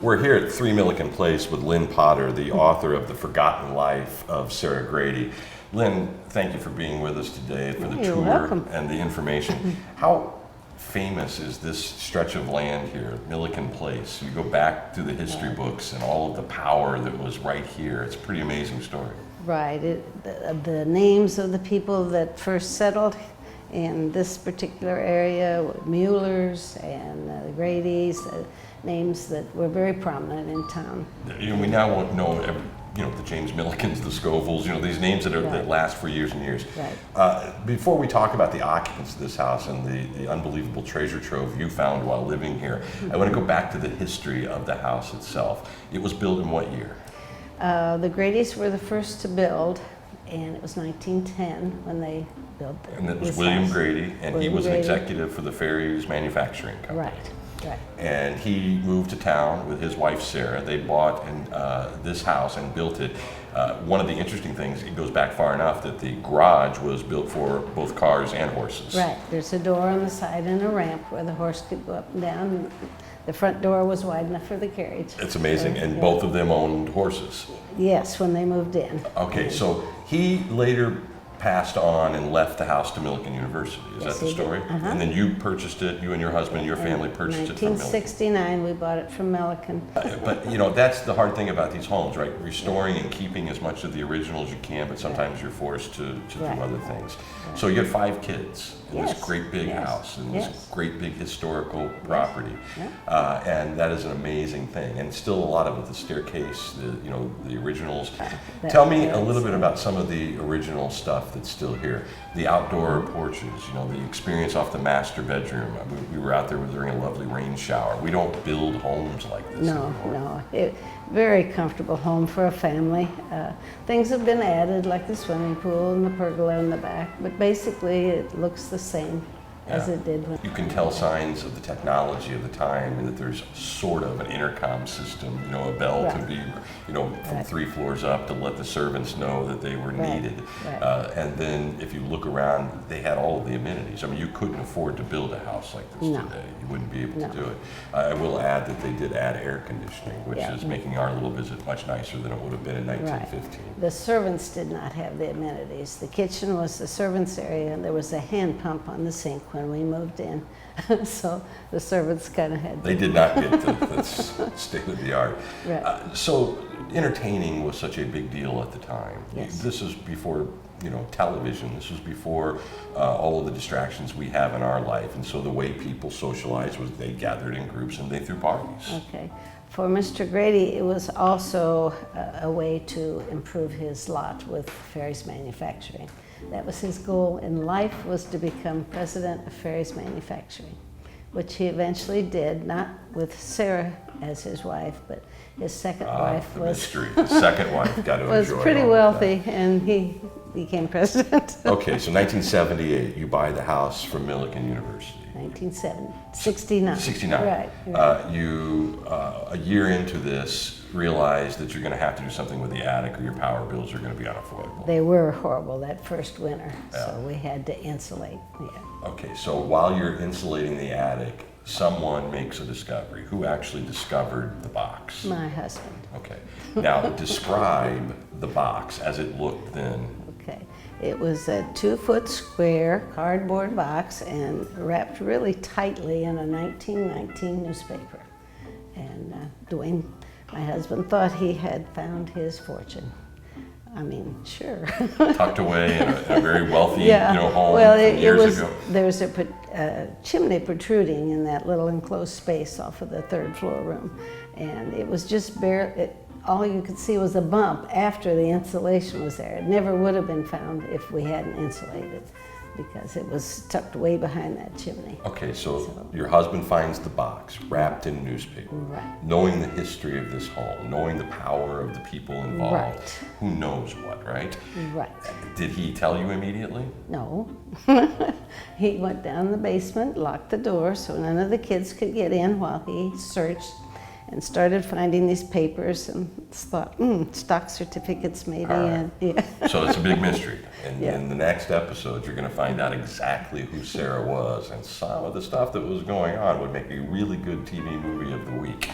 We're here at 3 Milliken Place with Lynn Potter, the author of The Forgotten Life of Sarah Grady. Lynn, thank you for being with us today for the You're tour welcome. and the information. How famous is this stretch of land here, Milliken Place? You go back to the history books and all of the power that was right here. It's a pretty amazing story. Right. The names of the people that first settled in this particular area, Muellers and the Gradys, names that were very prominent in town. We now won't know the James Millikens, the Scovilles, these names that last for years and years. Right. Before we talk about the occupants of this house and the unbelievable treasure trove you found while living here, I want to go back to the history of the house itself. It was built in what year? The Gradys were the first to build, and it was 1910 when they built this. And it was William house. Grady, and he was an executive for the Ferries Manufacturing Company. Right. Right. And he moved to town with his wife Sarah. They bought this house and built it. One of the interesting things, it goes back far enough that the garage was built for both cars and horses. Right. There's a door on the side and a ramp where the horse could go up and down. The front door was wide enough for the carriage. It's amazing. And both of them owned horses. Yes, when they moved in. Okay, so he later passed on and left the house to Milliken University. Is Yes, that the he did. story? Uh-huh. And then you purchased it, you and your husband, your family purchased it from Milliken. 1969, we bought it from Milliken. But that's the hard thing about these homes, right? Restoring and keeping as much of the original as you can, but sometimes you're forced to do Right. other things. So you had 5 kids in this Yes. great big Yes. house, in Yes. this great big historical property. Yeah. And that is an amazing thing. And still a lot of it, the staircase, the originals. That- Tell me a little that's- bit about some of the original stuff that's still here. The outdoor porches, the experience off the master bedroom. I mean, we were out there during a lovely rain shower. We don't build homes like this No, anymore. no. Very comfortable home for a family. Things have been added, like the swimming pool and the pergola in the back, but basically it looks the same as Yeah. it did when. You can tell signs of the technology of the time, and that there's sort of an intercom system, a bell to Right. be, from Right. 3 floors up to let the servants know that they were Right. needed. Right. And then if you look around, they had all of the amenities. I mean, you couldn't afford to build a house like this No. today. You wouldn't be able No. to do it. I will add that they did add air conditioning, which Yeah. is making our little visit much nicer than it would have been in 1915. The servants did not have the amenities. The kitchen was the servants' area, and there was a hand pump on the sink when we moved in. So the servants kind of had. They did not get the state of the art. Right. So entertaining was such a big deal at the time. Yes. This is before television. This was before all of the distractions we have in our life. And so the way people socialized was they gathered in groups and they threw parties. Okay. For Mr. Grady, it was also a way to improve his lot with Ferries Manufacturing. That was his goal in life, was to become president of Ferries Manufacturing, which he eventually did, not with Sarah as his wife, but his second wife The was mystery. The second wife got to was enjoy pretty all of wealthy, and he became president. that. Okay, so 1978, you buy the house from Milliken University. 1969. 69. Right. You, a year into this, realize that you're going to have to do something with the attic or your power bills are going to be unaffordable. They were horrible that first winter, Yeah. so we had to insulate. Yeah. Okay, so while you're insulating the attic, someone makes a discovery. Who actually discovered the box? My husband. Okay. Now, describe the box as it looked then. Okay. It was a 2-foot square cardboard box and wrapped really tightly in a 1919 newspaper. And Dwayne, my husband, thought he had found his fortune. I mean, sure. Tucked away in a very wealthy home well, from years ago. There's a chimney protruding in that little enclosed space off of the 3rd floor room. And it was just all you could see was a bump after the insulation was there. It never would have been found if we hadn't insulated, because it was tucked way behind that chimney. Okay, so your husband finds the box wrapped in newspaper. Right. Knowing the history of this home, knowing the power of the people involved, Right. who knows what, right? Right. Did he tell you immediately? No. He went down the basement, locked the door so none of the kids could get in while he searched, and started finding these papers and thought, stock certificates maybe. All right. And yeah. So it's a big mystery. And Yeah. in the next episode, you're going to find out exactly who Sarah was. And some of the stuff that was going on would make a really good TV movie of the week.